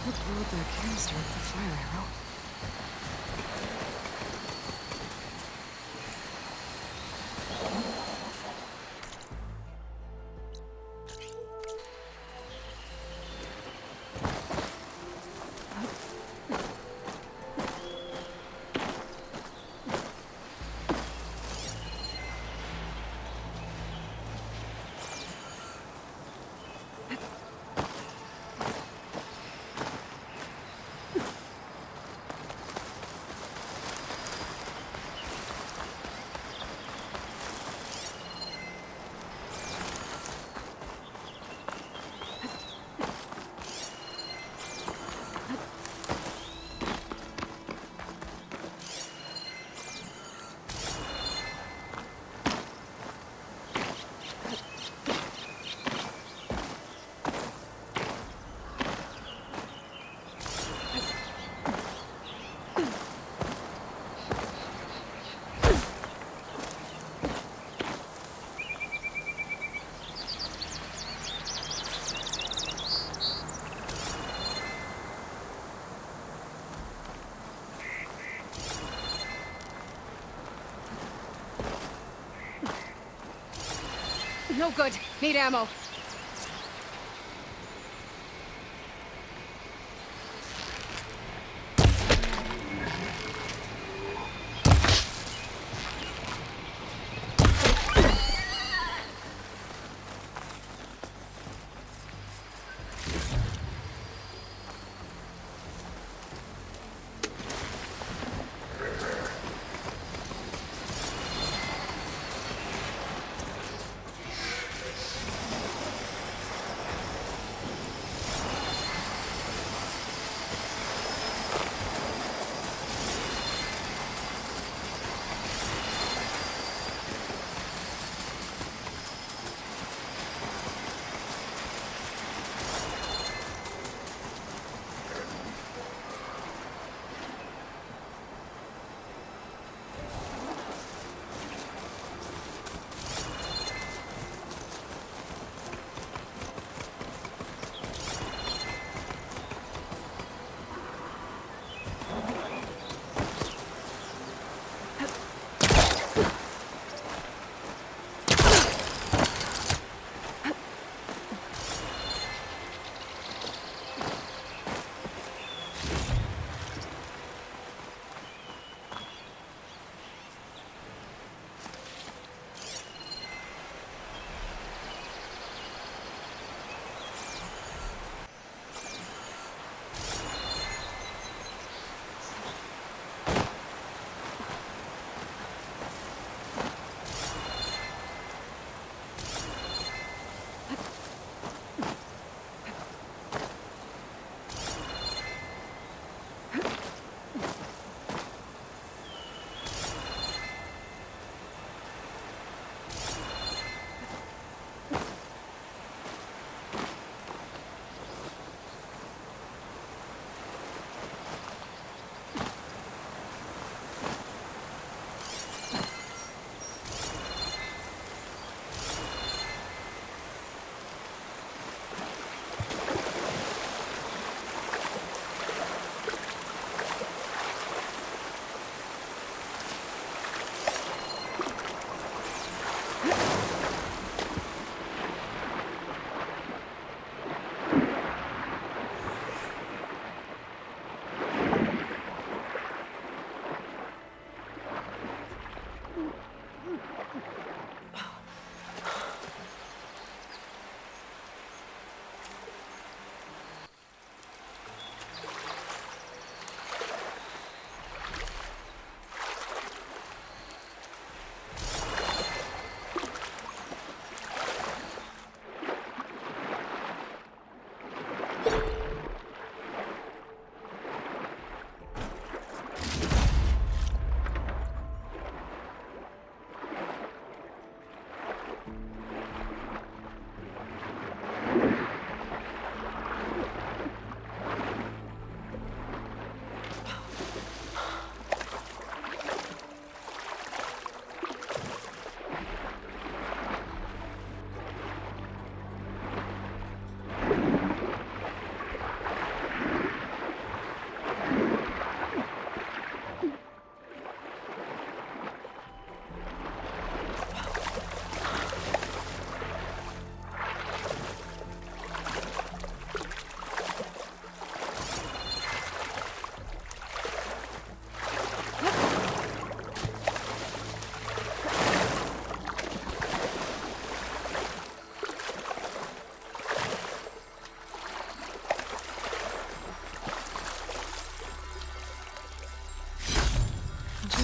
Could blow up that canister with the fire arrow. No good. Need ammo.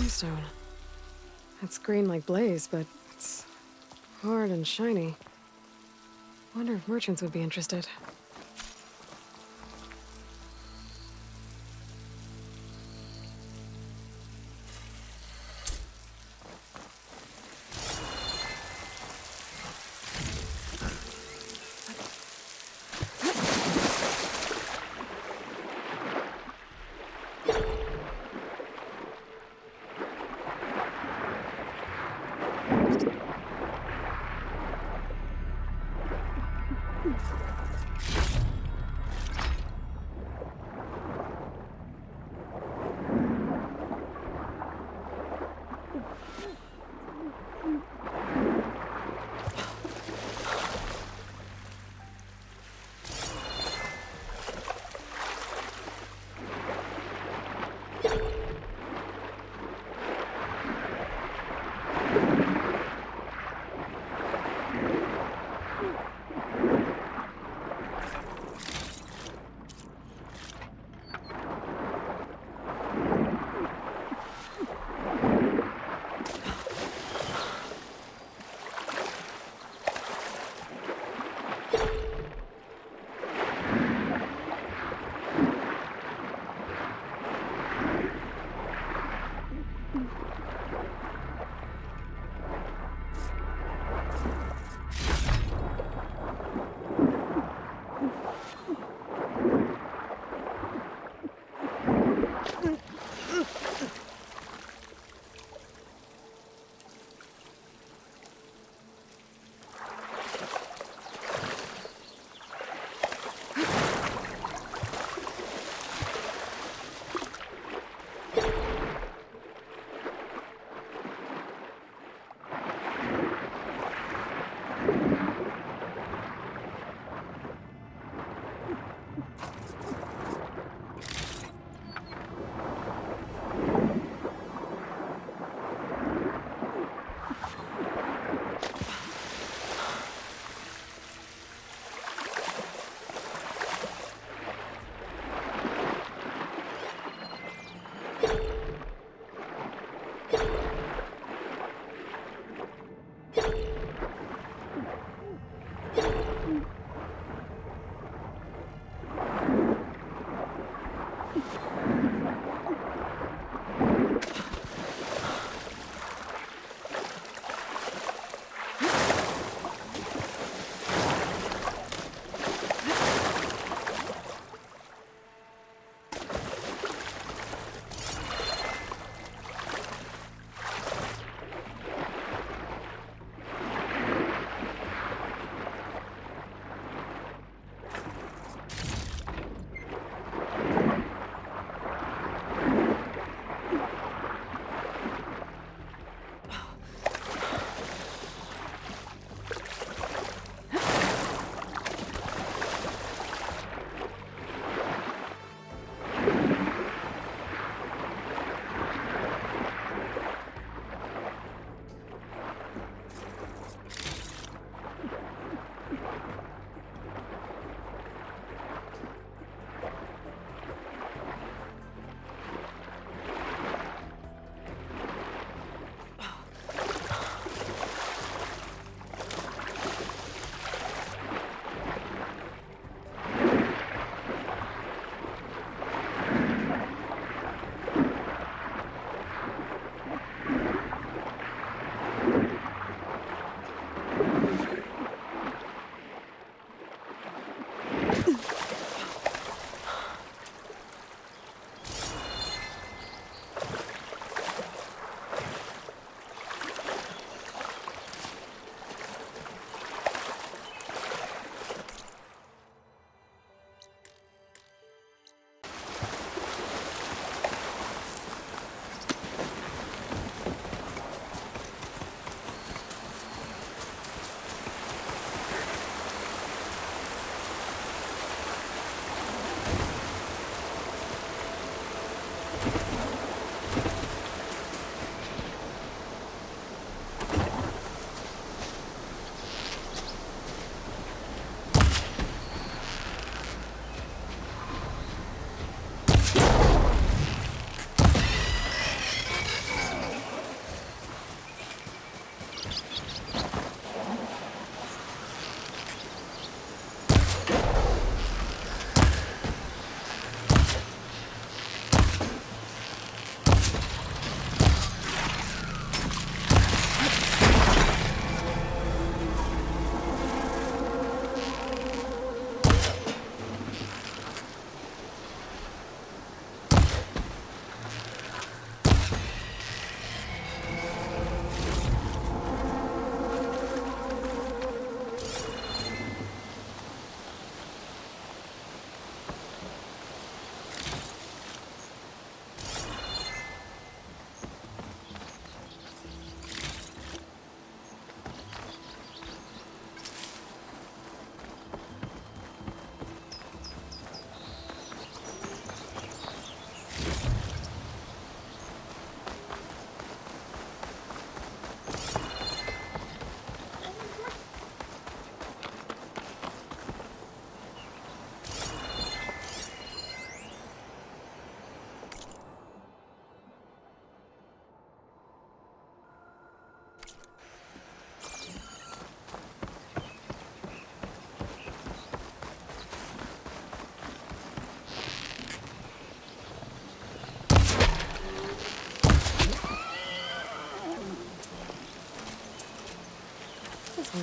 limestone. It's green like blaze, but it's hard and shiny. Wonder if merchants would be interested.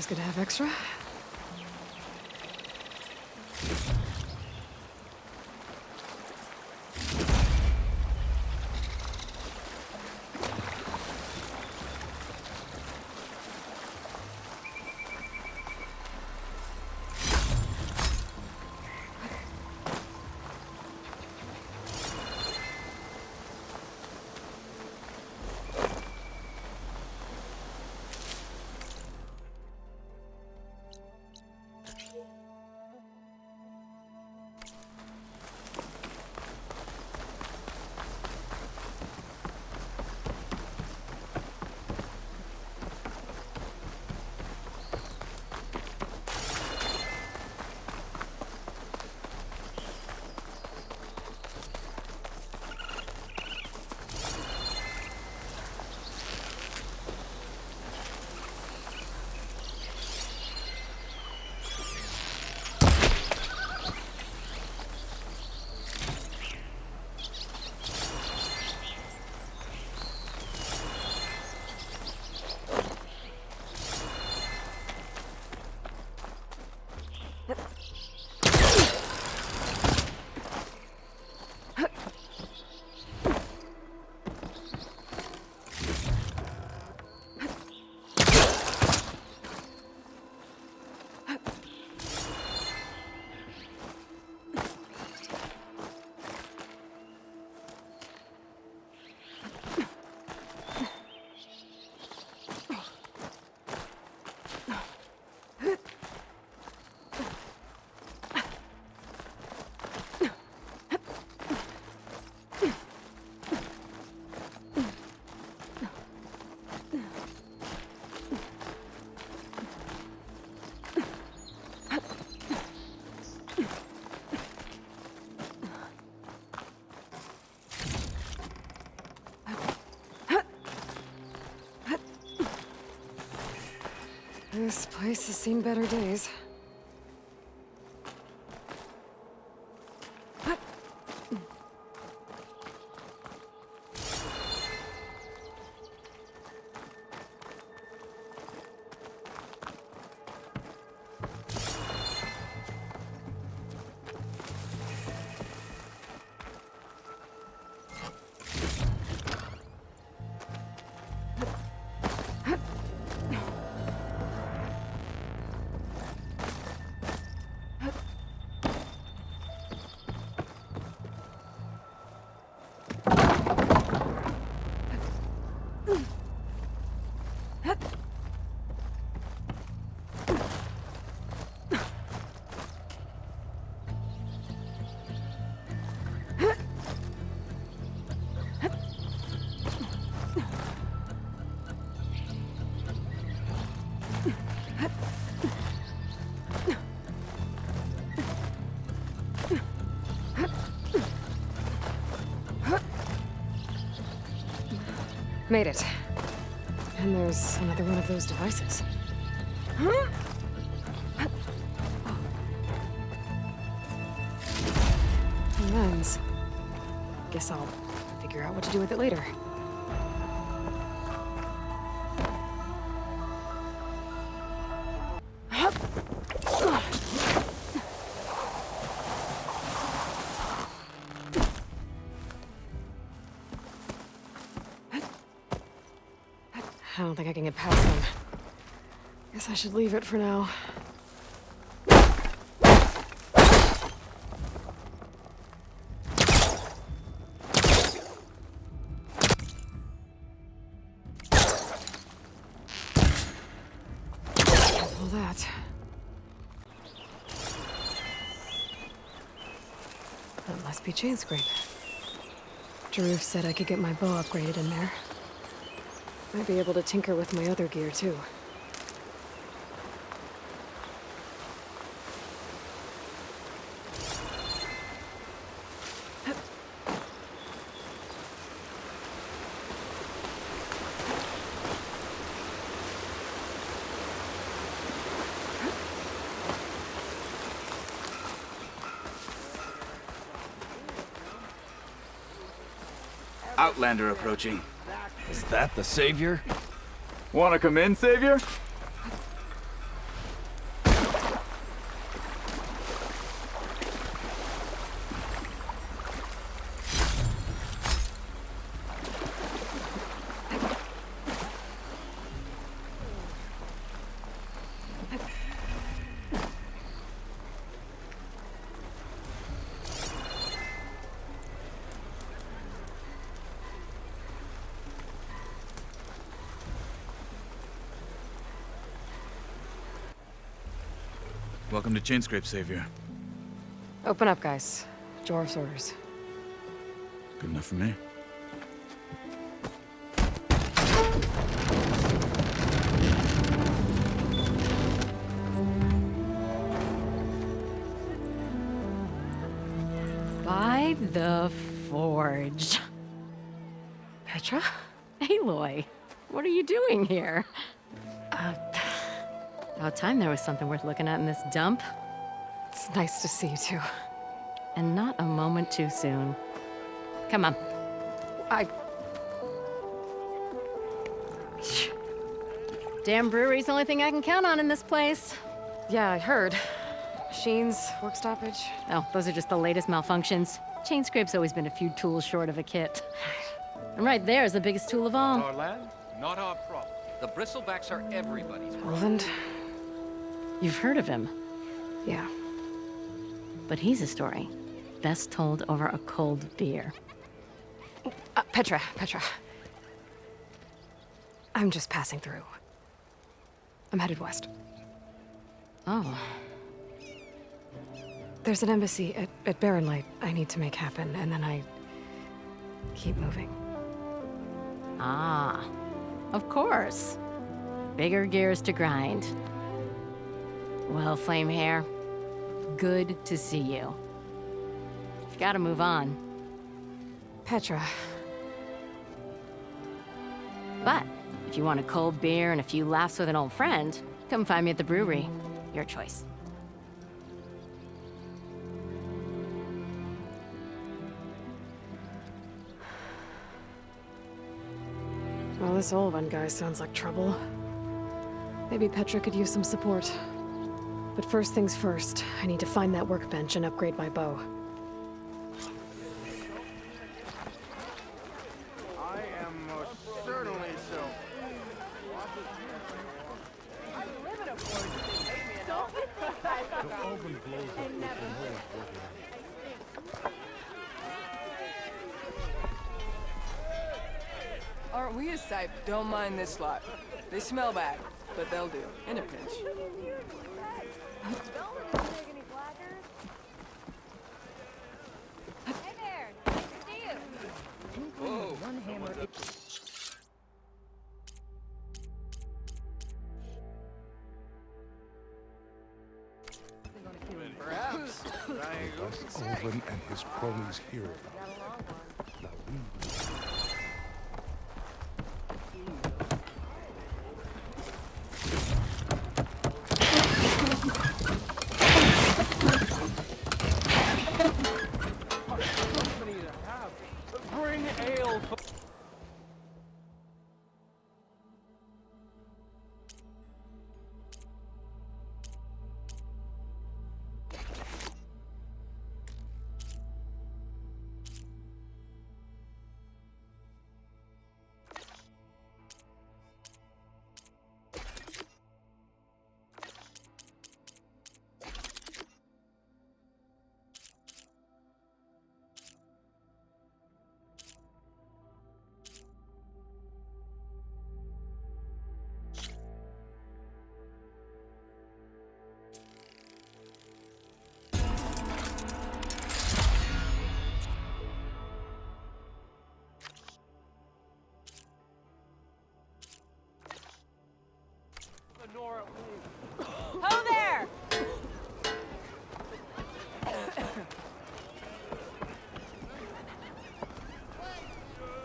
Always good to have extra. This place has seen better days. Made it. And there's another one of those devices. Lens. Guess I'll figure out what to do with it later. I don't think I can get past them. Guess I should leave it for now. All that. That must be Chainscrape. Jaruf said I could get my bow upgraded in there. Might be able to tinker with my other gear, too. Outlander approaching. Is that the savior? Wanna come in, Savior? Welcome to Chainscrape, Savior. Open up, guys. Jorv's orders. Good enough for me. By the forge. Petra? Aloy, what are you doing here? About time there was something worth looking at in this dump. It's nice to see you too. And not a moment too soon. Come on. Damn brewery's the only thing I can count on in this place. Yeah, I heard. Machines, work stoppage. Oh, those are just the latest malfunctions. Chainscrape's always been a few tools short of a kit. And right there is the biggest tool of all. Our land, not our problem. The Bristlebacks are everybody's problem. Roland? You've heard of him. Yeah. But he's a story best told over a cold beer. Petra. I'm just passing through. I'm headed west. Oh. There's an embassy at Barren Light I need to make happen, and then I keep moving. Ah. Of course. Bigger gears to grind. Well, Flamehair, good to see you. You've got to move on. Petra. But if you want a cold beer and a few laughs with an old friend, come find me at the brewery. Your choice. Well, this old one guy sounds like trouble. Maybe Petra could use some support. But first things first, I need to find that workbench and upgrade my bow. I am most certainly so. Aren't we a sight? Don't mind this lot. They smell bad, but they'll do. In a pinch. Hey there! Good to see you! Perhaps. Alvin and his cronies hear about it. Now we... Bring ale. Ho there!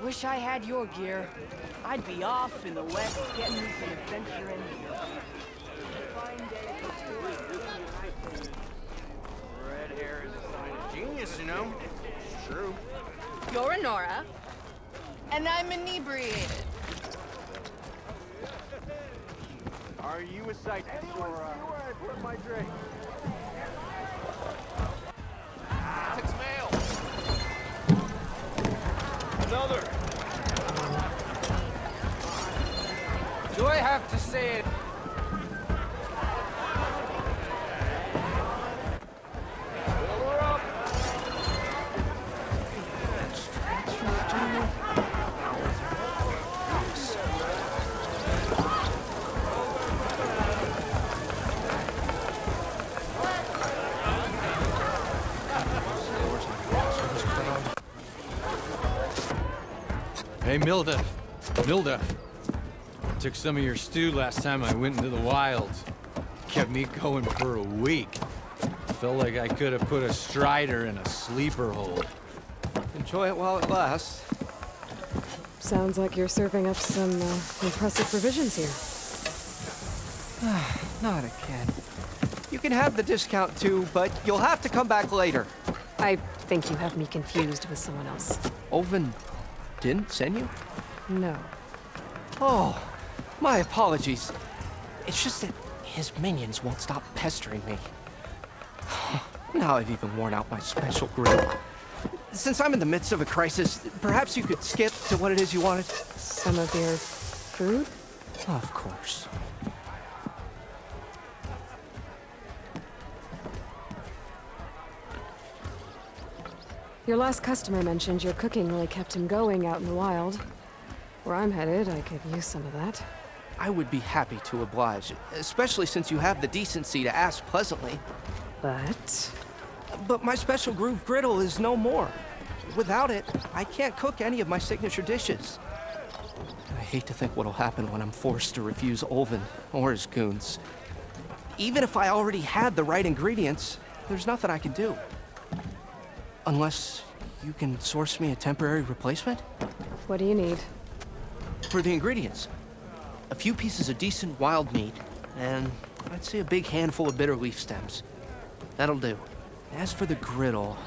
Wish I had your gear. I'd be off in the west getting me some adventure in. Red hair is a sign of genius, you know. It's true. You're a Nora. And I'm inebriated. Are you a sight to see where I put my drink? It's mail. Another. Do I have to say it? We're up. Hey, Milda. Milda. Took some of your stew last time I went into the wilds. Kept me going for a week. Felt like I could have put a strider in a sleeper hold. Enjoy it while it lasts. Sounds like you're serving up some impressive provisions here. Not again. You can have the discount too, but you'll have to come back later. I think you have me confused with someone else. Olvin didn't send you? No. Oh, my apologies. It's just that his minions won't stop pestering me. Now I've even worn out my special grip. Since I'm in the midst of a crisis, perhaps you could skip to what it is you wanted? Some of your food? Of course. Your last customer mentioned your cooking really kept him going out in the wild. Where I'm headed, I could use some of that. I would be happy to oblige, especially since you have the decency to ask pleasantly. But my special groove griddle is no more. Without it, I can't cook any of my signature dishes. I hate to think what'll happen when I'm forced to refuse Olvin or his goons. Even if I already had the right ingredients, there's nothing I can do. Unless you can source me a temporary replacement? What do you need? For the ingredients, a few pieces of decent wild meat, and I'd say a big handful of bitter leaf stems. That'll do. As for the griddle,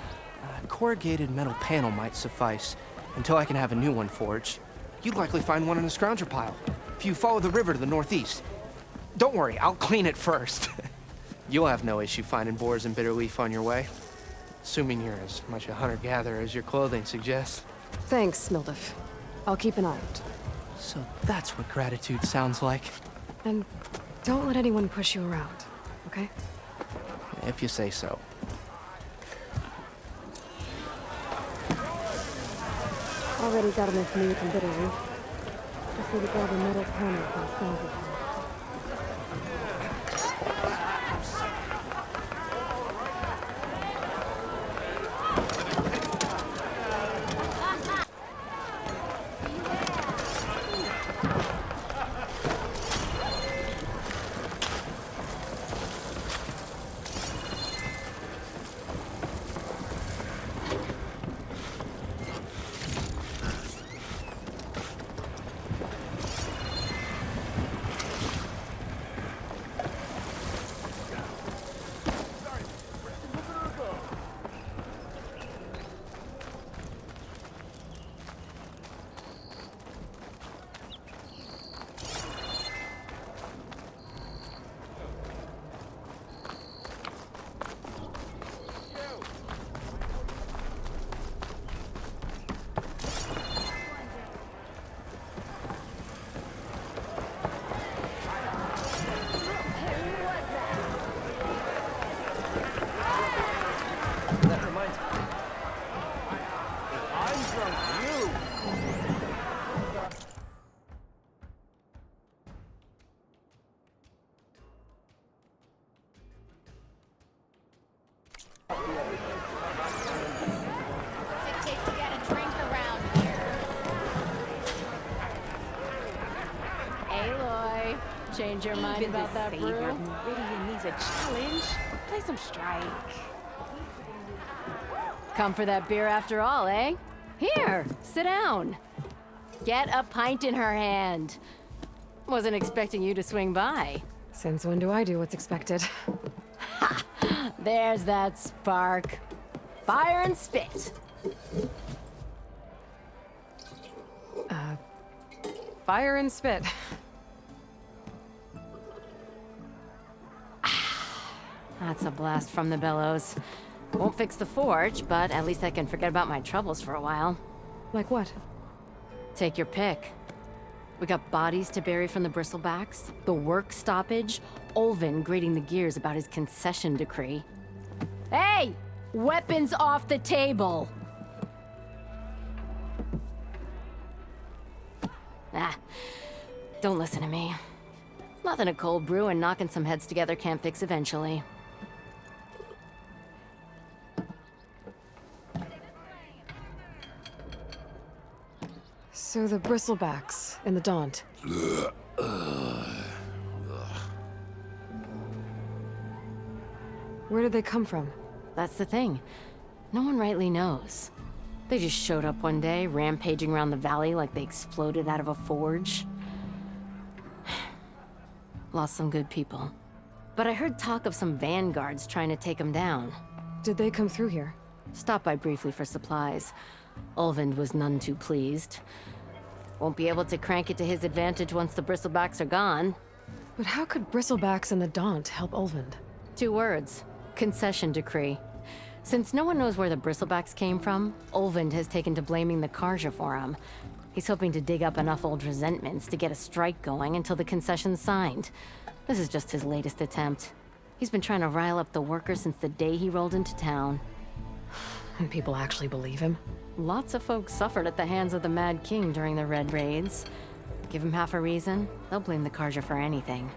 a corrugated metal panel might suffice until I can have a new one forged. You'd likely find one in a scrounger pile if you follow the river to the northeast. Don't worry, I'll clean it first. You'll have no issue finding boars and bitter leaf on your way. Assuming you're as much a hunter-gatherer as your clothing suggests. Thanks, Mildif. I'll keep an eye out. So that's what gratitude sounds like. And don't let anyone push you around, okay? If you say so. Already got enough meat and bitter leaf. Just need to grab a metal panel from the scrounger pile. Change your mind about that brew? Meridian needs a challenge. Play some strike. Come for that beer after all, eh? Here, sit down. Get a pint in her hand. Wasn't expecting you to swing by. Since when do I do what's expected? Ha! There's that spark. Fire and spit. Fire and spit. That's a blast from the bellows. Won't fix the forge, but at least I can forget about my troubles for a while. Like what? Take your pick. We got bodies to bury from the Bristlebacks, the work stoppage, Olvin grating the gears about his concession decree. Hey! Weapons off the table! Ah, don't listen to me. Nothing a cold brew and knocking some heads together can't fix eventually. So the Bristlebacks and the Daunt. Where did they come from? That's the thing. No one rightly knows. They just showed up one day, rampaging around the valley like they exploded out of a forge. Lost some good people. But I heard talk of some vanguards trying to take them down. Did they come through here? Stopped by briefly for supplies. Ulvund was none too pleased. Won't be able to crank it to his advantage once the Bristlebacks are gone. But how could Bristlebacks and the Daunt help Ulvund? 2 words. Concession decree. Since no one knows where the Bristlebacks came from, Ulvund has taken to blaming the Karja for him. He's hoping to dig up enough old resentments to get a strike going until the concession's signed. This is just his latest attempt. He's been trying to rile up the workers since the day he rolled into town. And people actually believe him? Lots of folks suffered at the hands of the Mad King during the Red Raids. Give him half a reason, they'll blame the Karja for anything.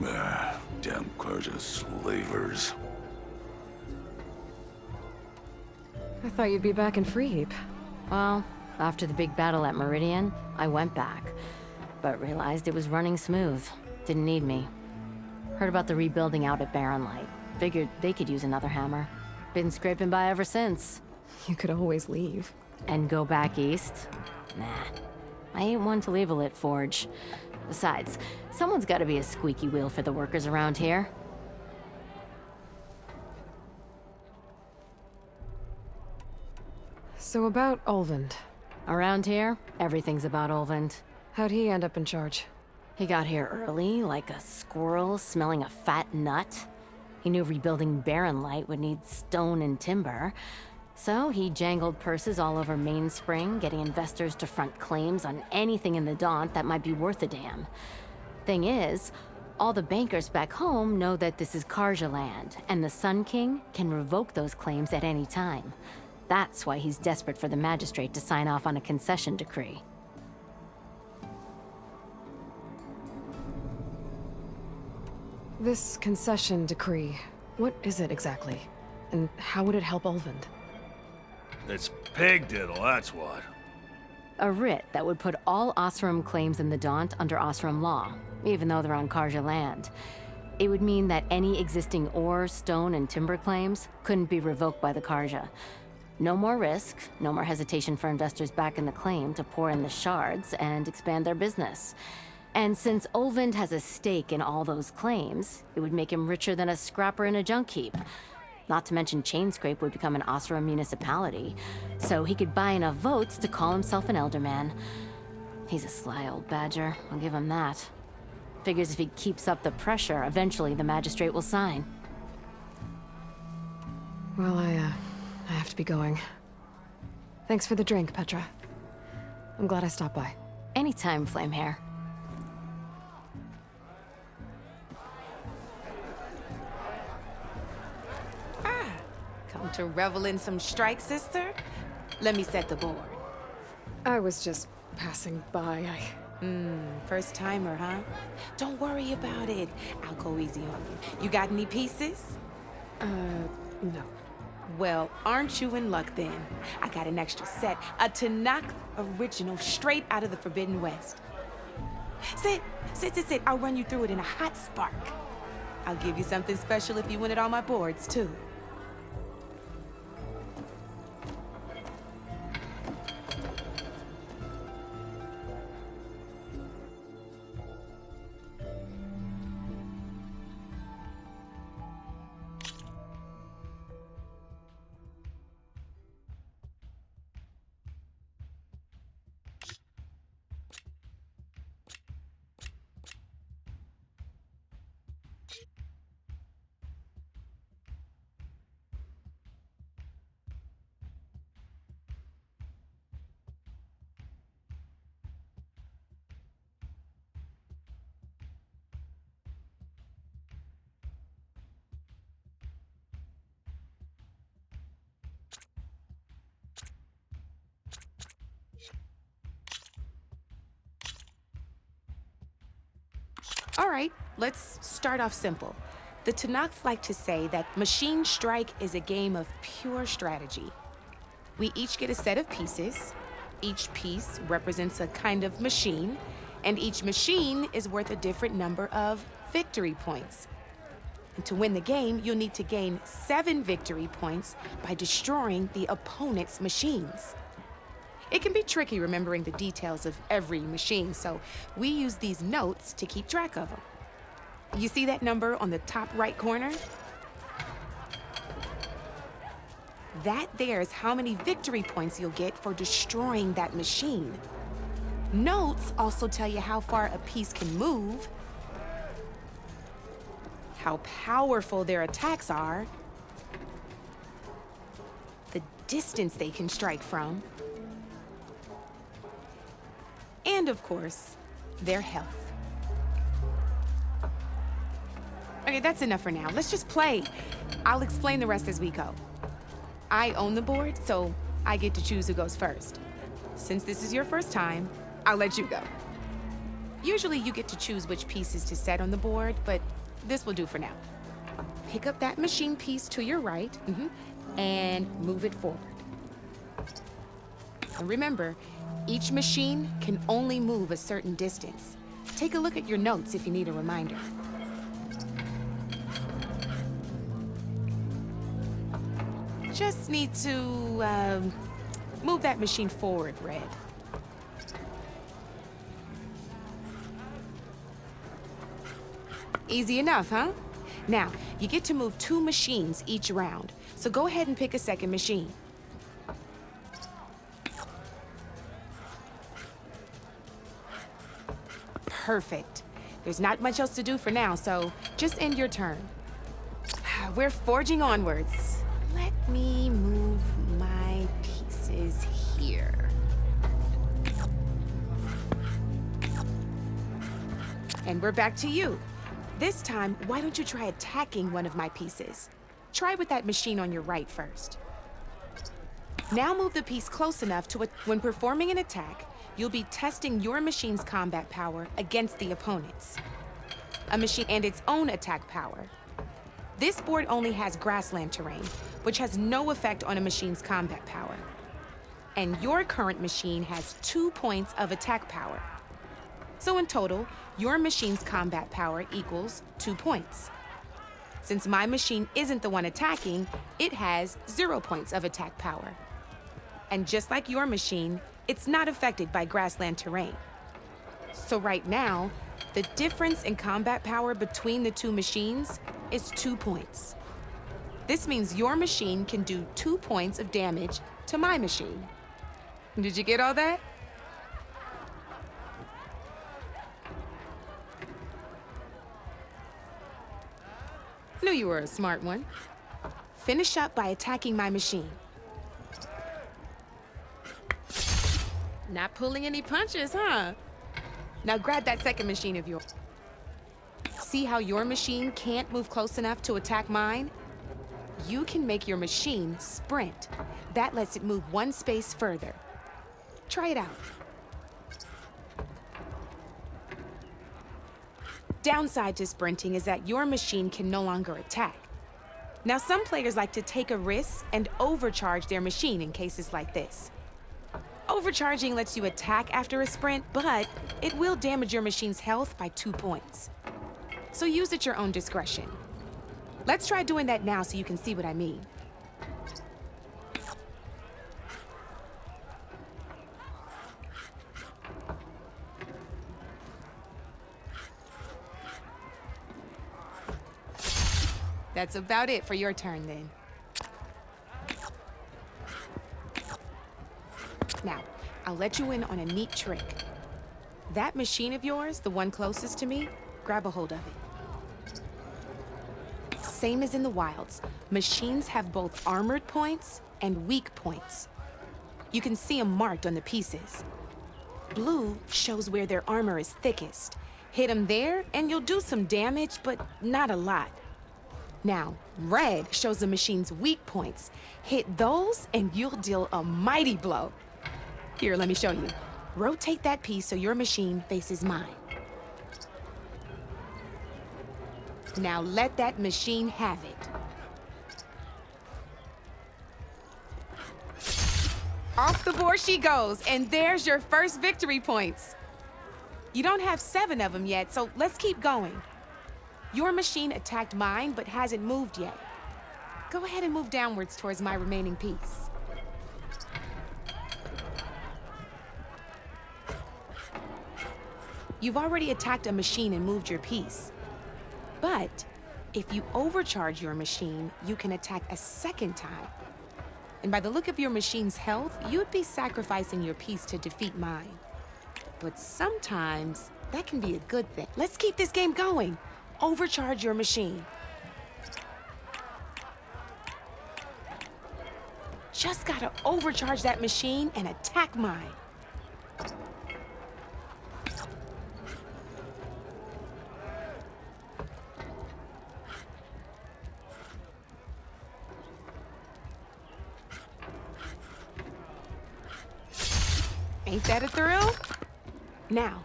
Damn Karja slavers. I thought you'd be back in Freeheap. Well, after the big battle at Meridian, I went back. But realized it was running smooth. Didn't need me. Heard about the rebuilding out at Barren Light. Figured they could use another hammer. Been scraping by ever since. You could always leave. And go back east? Nah. I ain't one to leave a lit forge. Besides, someone's gotta be a squeaky wheel for the workers around here. So about Ulvund. Around here, everything's about Ulvund. How'd he end up in charge? He got here early, like a squirrel smelling a fat nut. He knew rebuilding Barren Light would need stone and timber. So he jangled purses all over Mainspring, getting investors to front claims on anything in the Daunt that might be worth a damn. Thing is, all the bankers back home know that this is Karja land, and the Sun King can revoke those claims at any time. That's why he's desperate for the Magistrate to sign off on a concession decree. This concession decree, what is it exactly? And how would it help Ulvund? It's pig diddle, that's what. A writ that would put all Osram claims in the Daunt under Osram law, even though they're on Karja land. It would mean that any existing ore, stone, and timber claims couldn't be revoked by the Karja. No more risk, no more hesitation for investors back in the claim to pour in the shards and expand their business. And since Ulvund has a stake in all those claims, it would make him richer than a scrapper in a junk heap. Not to mention Chainscrape would become an Osram municipality, so he could buy enough votes to call himself an elderman. He's a sly old badger, I'll give him that. Figures if he keeps up the pressure, eventually the Magistrate will sign. Well, I have to be going. Thanks for the drink, Petra. I'm glad I stopped by. Anytime, Flamehair. Come to revel in some strike, sister? Let me set the board. I was just passing by. First timer, huh? Don't worry about it. I'll go easy on you. You got any pieces? No. Well, aren't you in luck then? I got an extra set, a talanah original, straight out of the Forbidden West. Sit. I'll run you through it in a hot spark. I'll give you something special if you win it on my boards, too. All right, let's start off simple. The Talanah like to say that Machine Strike is a game of pure strategy. We each get a set of pieces. Each piece represents a kind of machine, and each machine is worth a different number of victory points. And to win the game, you'll need to gain 7 victory points by destroying the opponent's machines. It can be tricky remembering the details of every machine, so we use these notes to keep track of them. You see that number on the top right corner? That there's how many victory points you'll get for destroying that machine. Notes also tell you how far a piece can move, how powerful their attacks are, the distance they can strike from, and of course, their health. Okay, that's enough for now. Let's just play. I'll explain the rest as we go. I own the board, so I get to choose who goes first. Since this is your first time, I'll let you go. Usually you get to choose which pieces to set on the board, but this will do for now. Pick up that machine piece to your right, and move it forward. And remember, each machine can only move a certain distance. Take a look at your notes if you need a reminder. Just need to, move that machine forward, Red. Easy enough, huh? Now, you get to move 2 machines each round, so go ahead and pick a second machine. Perfect. There's not much else to do for now, so just end your turn. We're forging onwards. Let me move my pieces here. And we're back to you. This time, why don't you try attacking one of my pieces? Try with that machine on your right first. Now move the piece close enough to when performing an attack, you'll be testing your machine's combat power against the opponent's. A machine and its own attack power. This board only has grassland terrain, which has no effect on a machine's combat power. And your current machine has 2 points of attack power. So in total, your machine's combat power equals 2 points. Since my machine isn't the one attacking, it has 0 points of attack power. And just like your machine, it's not affected by grassland terrain. So right now, the difference in combat power between the 2 machines is 2 points. This means your machine can do 2 points of damage to my machine. Did you get all that? Knew you were a smart one. Finish up by attacking my machine. Not pulling any punches, huh? Now grab that second machine of yours. See how your machine can't move close enough to attack mine? You can make your machine sprint. That lets it move 1 space further. Try it out. Downside to sprinting is that your machine can no longer attack. Now, some players like to take a risk and overcharge their machine in cases like this. Overcharging lets you attack after a sprint, but it will damage your machine's health by 2 points. So use at your own discretion. Let's try doing that now so you can see what I mean. That's about it for your turn, then. Now, I'll let you in on a neat trick. That machine of yours, the one closest to me, grab a hold of it. Same as in the wilds, machines have both armored points and weak points. You can see them marked on the pieces. Blue shows where their armor is thickest. Hit them there, and you'll do some damage, but not a lot. Now, red shows the machine's weak points. Hit those, and you'll deal a mighty blow. Here, let me show you. Rotate that piece so your machine faces mine. Now let that machine have it. Off the board she goes, and there's your first victory points. You don't have 7 of them yet, so let's keep going. Your machine attacked mine, but hasn't moved yet. Go ahead and move downwards towards my remaining piece. You've already attacked a machine and moved your piece. But if you overcharge your machine, you can attack a second time. And by the look of your machine's health, you'd be sacrificing your piece to defeat mine. But sometimes, that can be a good thing. Let's keep this game going. Overcharge your machine. Just gotta overcharge that machine and attack mine. Ain't that a thrill? Now,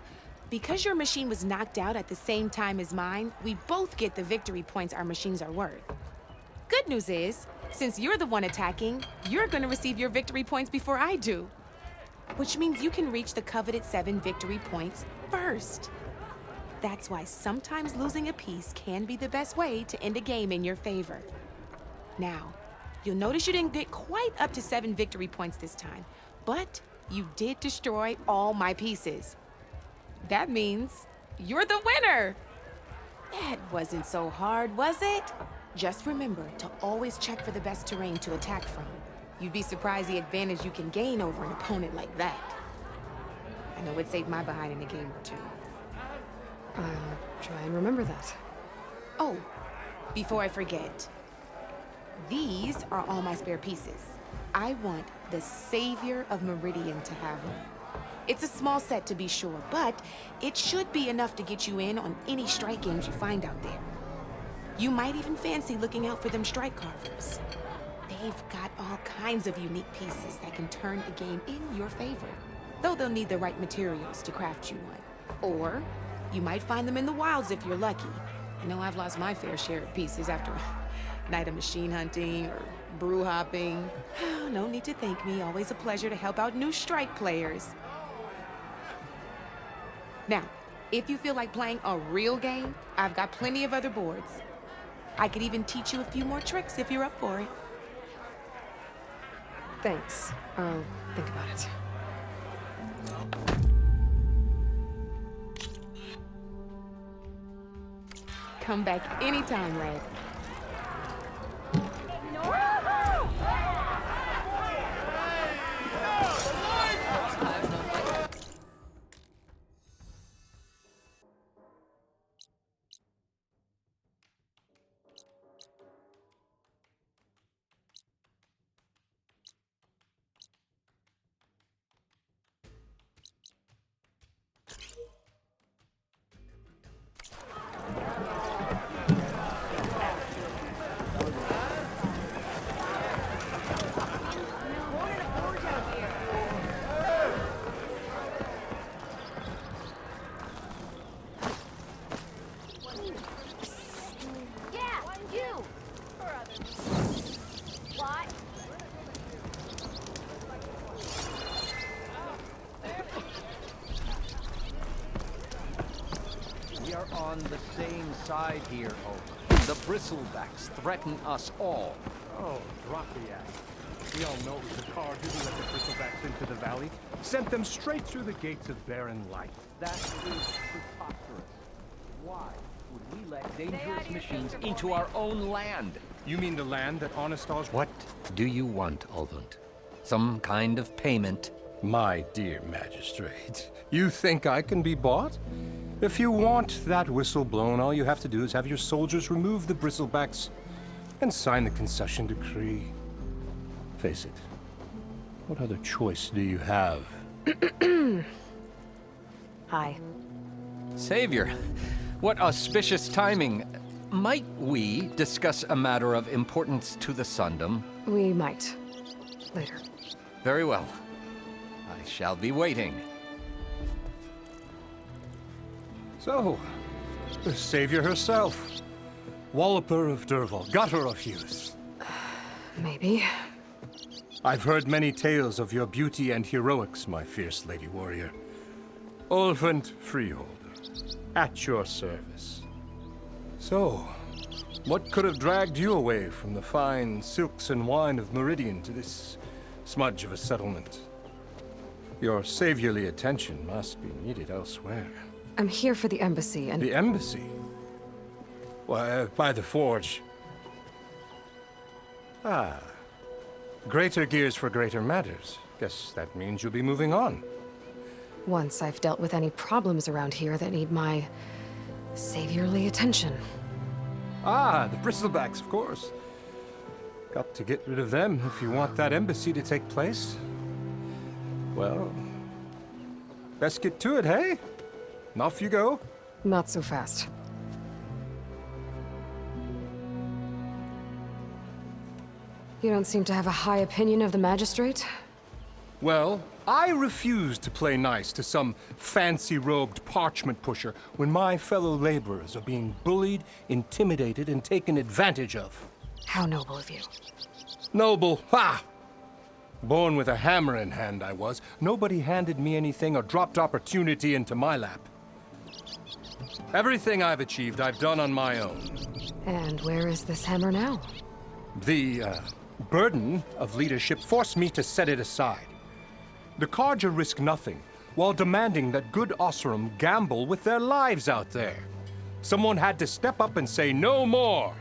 because your machine was knocked out at the same time as mine, we both get the victory points our machines are worth. Good news is, since you're the one attacking, you're gonna receive your victory points before I do. Which means you can reach the coveted 7 victory points first. That's why sometimes losing a piece can be the best way to end a game in your favor. Now, you'll notice you didn't get quite up to 7 victory points this time, but you did destroy all my pieces. That means you're the winner! That wasn't so hard, was it? Just remember to always check for the best terrain to attack from. You'd be surprised the advantage you can gain over an opponent like that. I know it saved my behind in a game or 2. I'll try and remember that. Oh, before I forget, these are all my spare pieces. I want the Savior of Meridian to have one. It's a small set to be sure, but it should be enough to get you in on any strike games you find out there. You might even fancy looking out for them strike carvers. They've got all kinds of unique pieces that can turn a game in your favor, though they'll need the right materials to craft you one. Or you might find them in the wilds if you're lucky. I know I've lost my fair share of pieces after a night of machine hunting or brew hopping. No need to thank me. Always a pleasure to help out new strike players. Now, if you feel like playing a real game, I've got plenty of other boards. I could even teach you a few more tricks if you're up for it. Thanks. I'll think about it. Come back anytime, Red. On the same side here, Oak. The Bristlebacks threaten us all. Oh, drop the act. We all know it was a card who let the Bristlebacks into the valley. Sent them straight through the gates of barren light. That is preposterous. Why would we let dangerous machines into our own land? You mean the land that honest Oz... What do you want, Ulvund? Some kind of payment? My dear Magistrate, you think I can be bought? If you want that whistle blown, all you have to do is have your soldiers remove the Bristlebacks and sign the concession decree. Face it, what other choice do you have? Hi. Savior, what auspicious timing. Might we discuss a matter of importance to the Sundom? We might. Later. Very well. I shall be waiting. So, the Savior herself. Walloper of Derval, gutter of youth. Maybe. I've heard many tales of your beauty and heroics, my fierce lady warrior. Ulfant Freeholder, at your service. So, what could have dragged you away from the fine silks and wine of Meridian to this smudge of a settlement? Your saviorly attention must be needed elsewhere. I'm here for the embassy and... The embassy? Why, by the forge. Ah. Greater gears for greater matters. Guess that means you'll be moving on. Once I've dealt with any problems around here that need my saviorly attention. Ah, the Bristlebacks, of course. Got to get rid of them if you want that embassy to take place. Well, best get to it, hey? And off you go. Not so fast. You don't seem to have a high opinion of the Magistrate? Well, I refuse to play nice to some fancy-robed parchment pusher when my fellow laborers are being bullied, intimidated, and taken advantage of. How noble of you. Noble, ha! Born with a hammer in hand, I was. Nobody handed me anything or dropped opportunity into my lap. Everything I've achieved, I've done on my own. And where is this hammer now? The, burden of leadership forced me to set it aside. The Carja risk nothing, while demanding that good Osseram gamble with their lives out there. Someone had to step up and say no more.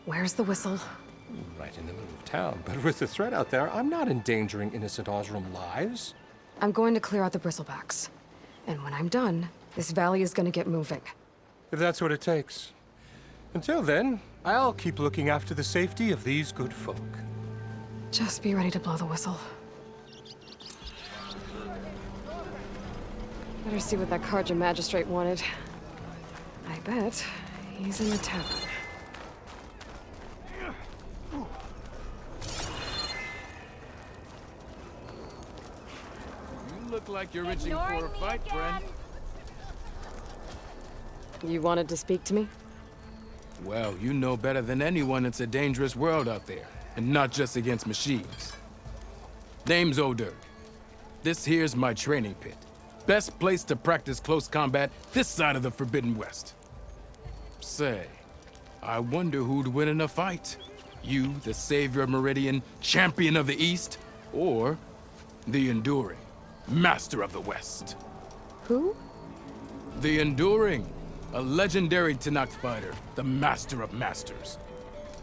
Where's the whistle? Right in the middle of town, but with the threat out there, I'm not endangering innocent Osseram lives. I'm going to clear out the Bristlebacks. And when I'm done, this valley is going to get moving. If that's what it takes. Until then, I'll keep looking after the safety of these good folk. Just be ready to blow the whistle. Better see what that Carja Magistrate wanted. I bet he's in the tavern. You look like you're itching for a fight, friend. You wanted to speak to me? Well, you know better than anyone it's a dangerous world out there, and not just against machines. Name's O'Dirk. This here's my training pit. Best place to practice close combat this side of the Forbidden West. Say, I wonder who'd win in a fight. You, the savior of Meridian, champion of the East, or the Enduring, master of the West. Who? The Enduring, a legendary talanah fighter, the master of masters.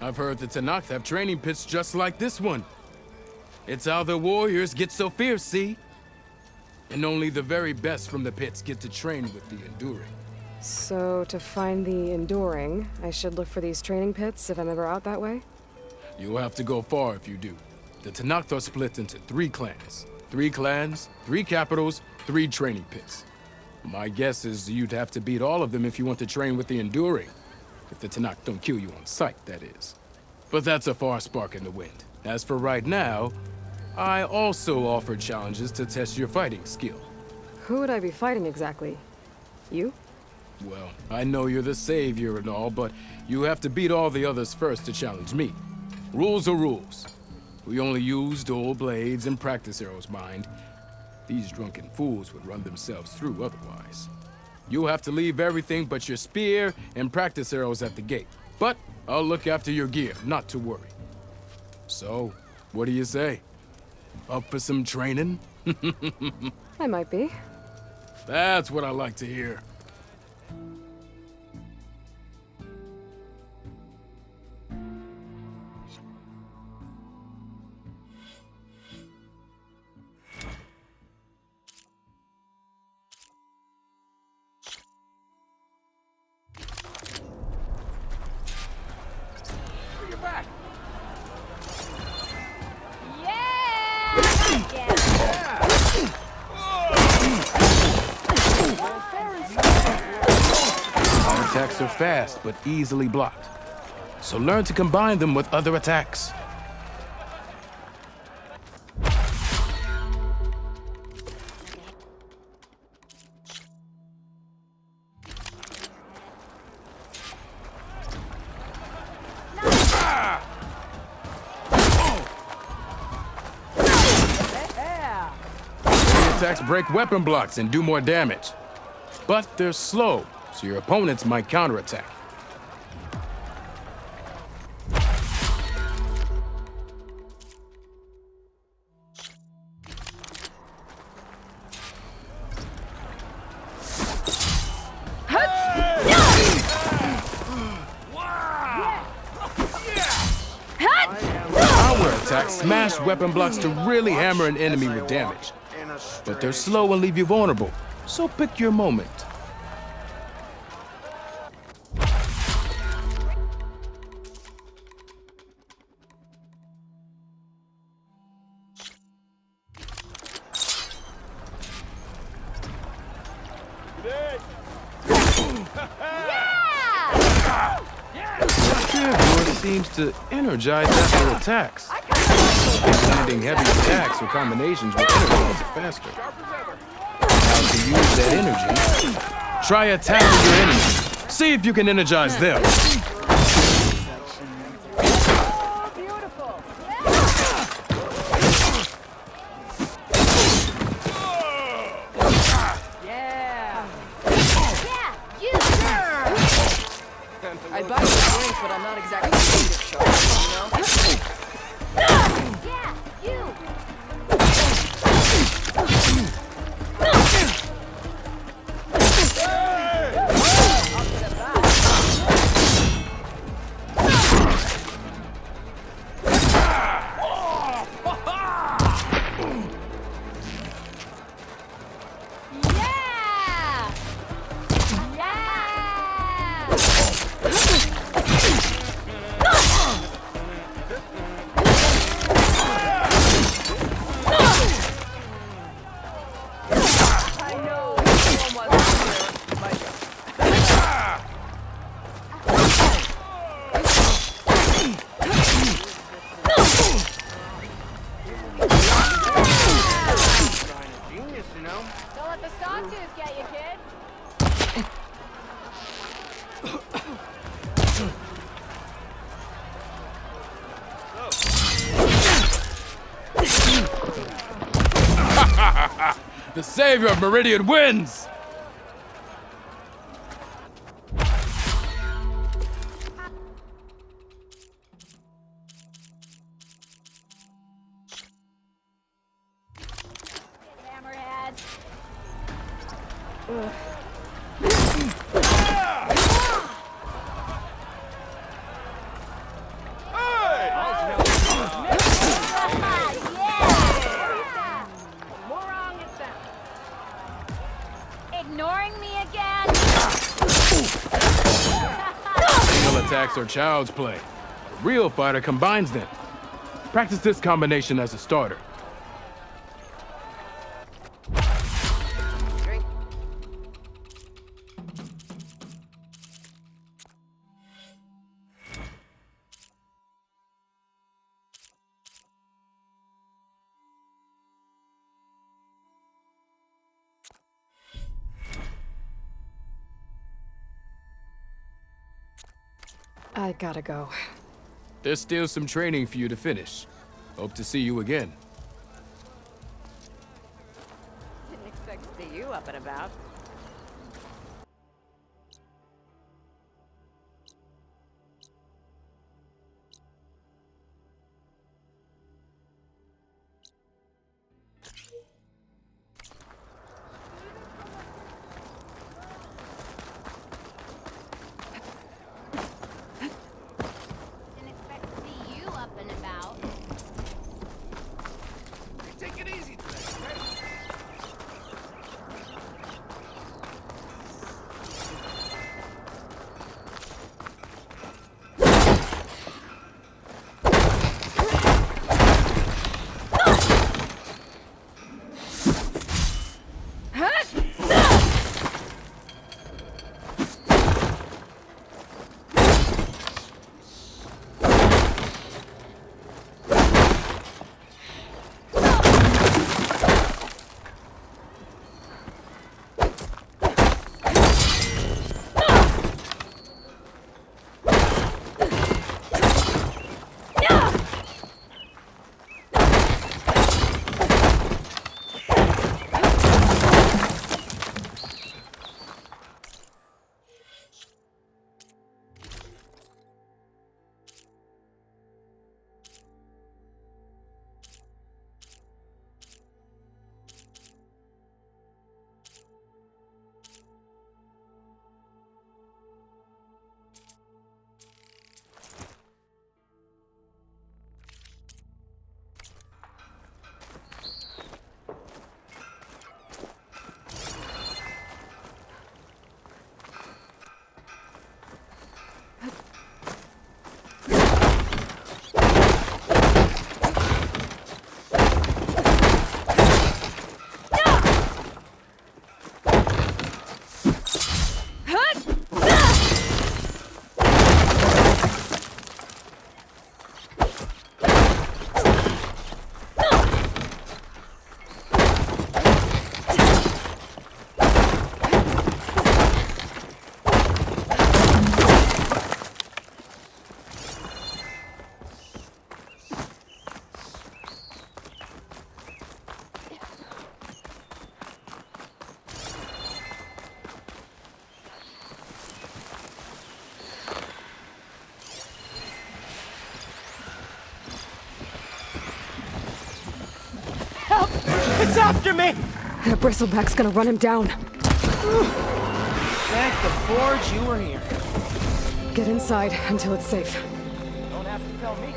I've heard the talanah have training pits just like this one. It's how the warriors get so fierce, see? And only the very best from the pits get to train with the Enduring. So, to find the Enduring, I should look for these training pits if I'm ever out that way? You'll have to go far if you do. The talanah are split into 3 clans. 3 clans, 3 capitals, 3 training pits. My guess is you'd have to beat all of them if you want to train with the Enduring. If the talanah don't kill you on sight, that is. But that's a far spark in the wind. As for right now, I also offer challenges to test your fighting skill. Who would I be fighting exactly? You? Well, I know you're the savior and all, but you have to beat all the others first to challenge me. Rules are rules. We only use dual blades and practice arrows, mind. These drunken fools would run themselves through otherwise. You'll have to leave everything but your spear and practice arrows at the gate. But I'll look after your gear, not to worry. So, what do you say? Up for some training? I might be. That's what I like to hear. Attacks are fast, but easily blocked. So learn to combine them with other attacks. attacks break weapon blocks and do more damage. But they're slow, so your opponents might counterattack. Power attacks smash weapon blocks to really hammer an enemy with damage. But they're slow and leave you vulnerable, so pick your moment. Seems to energize after attacks. Landing heavy attacks or combinations will energize it faster. How to use that energy? Try attacking your enemies. See if you can energize them. I buy the Brink, but I'm not exactly native sharp, you know? Yeah, you! The savior of Meridian wins! Hammerhead. Ignoring me again? Skill attacks are child's play. A real fighter combines them. Practice this combination as a starter. I gotta go. There's still some training for you to finish. Hope to see you again. Didn't expect to see you up and about. after me! That bristleback's gonna run him down. Thank the forge you were here. Get inside until it's safe. Don't have to tell me.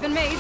Been made.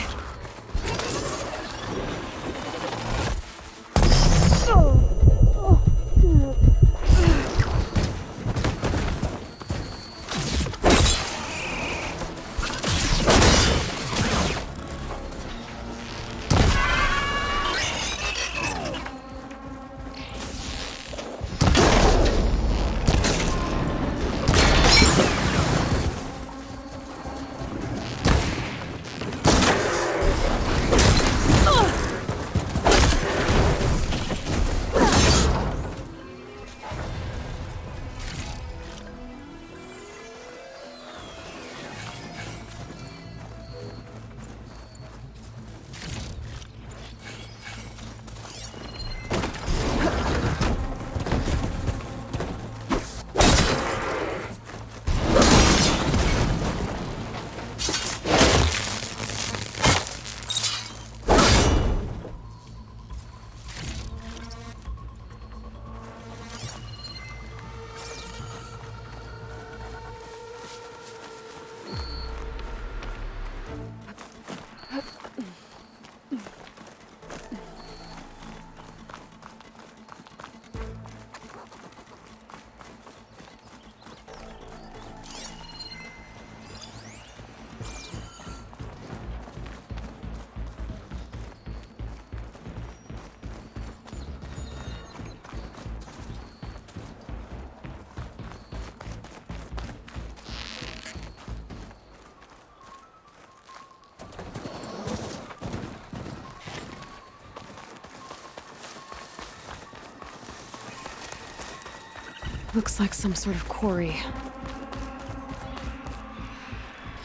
Looks like some sort of quarry.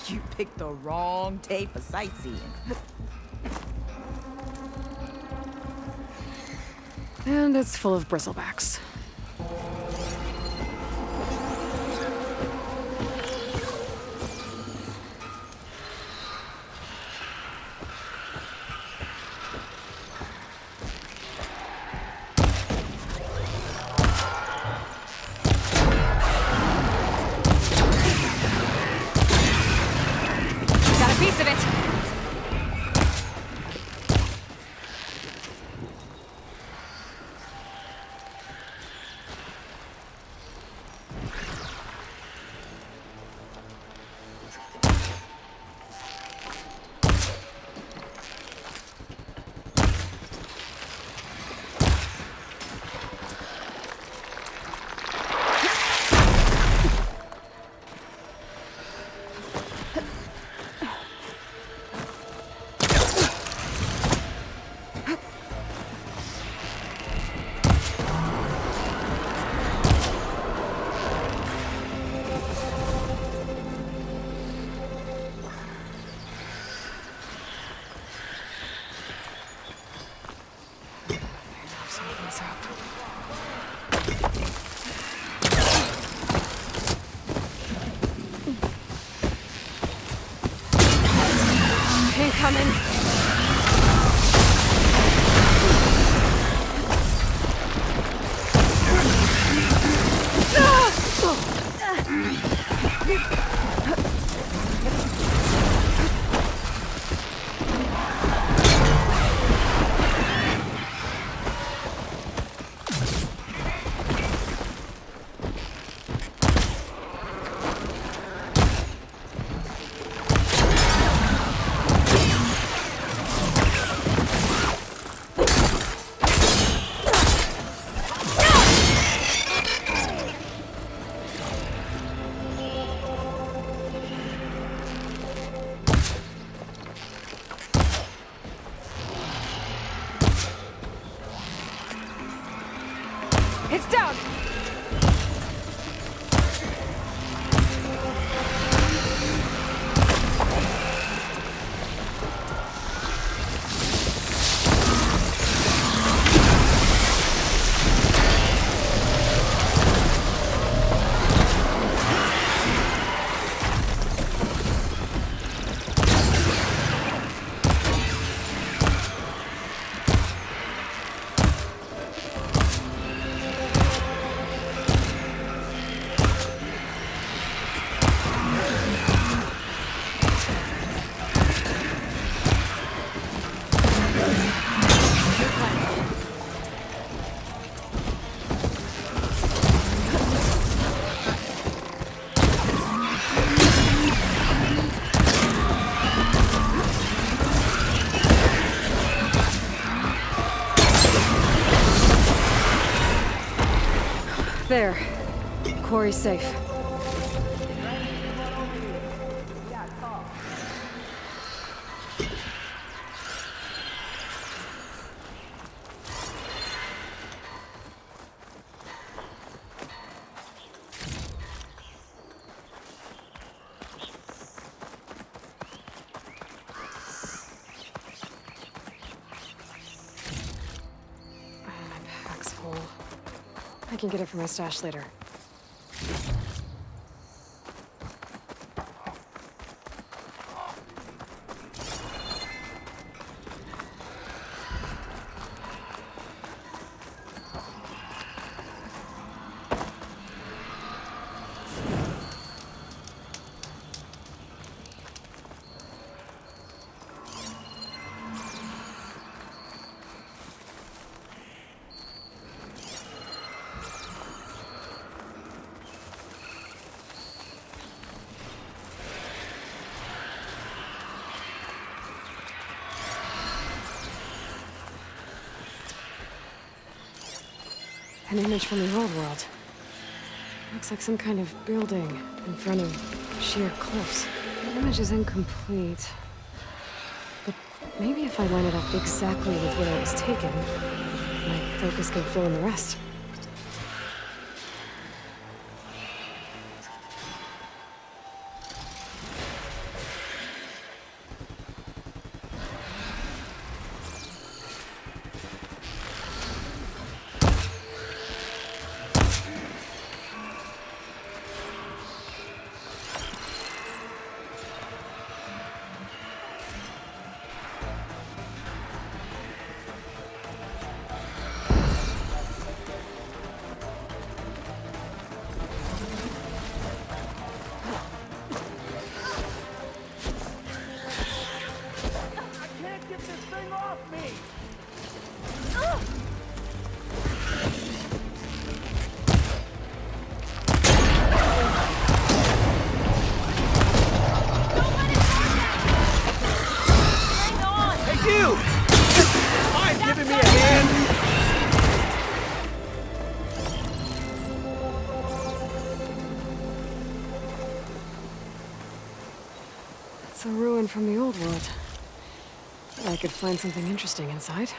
You picked the wrong day for sightseeing. And it's full of bristlebacks. Incoming. It's down! There. Quarry's safe. My pack's full. I can get it from my stash later. An image from the old world. Looks like some kind of building in front of sheer cliffs. The image is incomplete. But maybe if I line it up exactly with where it was taken, my focus can fill in the rest. It's a ruin from the old world. I could find something interesting inside.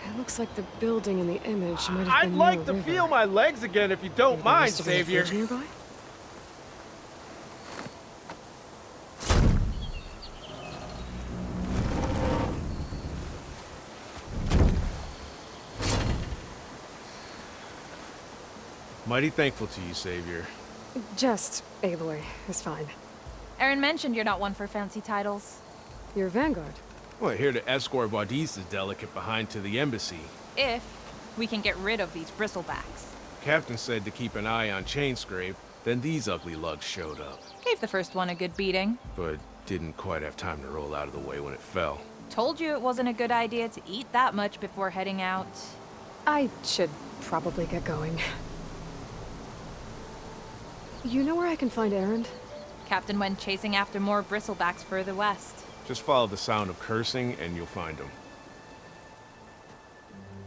It looks like the building in the image might have been I'd like near a to river. feel my legs again if you don't Maybe there mind, used to be a Savior. bridge nearby? Mighty thankful to you, Savior. Just Aloy is fine. Aaron mentioned you're not one for fancy titles. You're Vanguard. Well, here to escort Wadis's delicate behind to the embassy. If we can get rid of these bristlebacks. Captain said to keep an eye on Chainscrape, then these ugly lugs showed up. Gave the first one a good beating. But didn't quite have time to roll out of the way when it fell. Told you it wasn't a good idea to eat that much before heading out. I should probably get going. You know where I can find Aaron? Captain went chasing after more bristlebacks further west. Just follow the sound of cursing and you'll find him.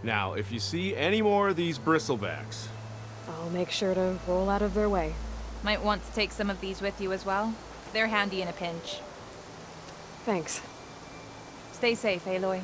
Now, if you see any more of these bristlebacks... I'll make sure to roll out of their way. Might want to take some of these with you as well. They're handy in a pinch. Thanks. Stay safe, Aloy.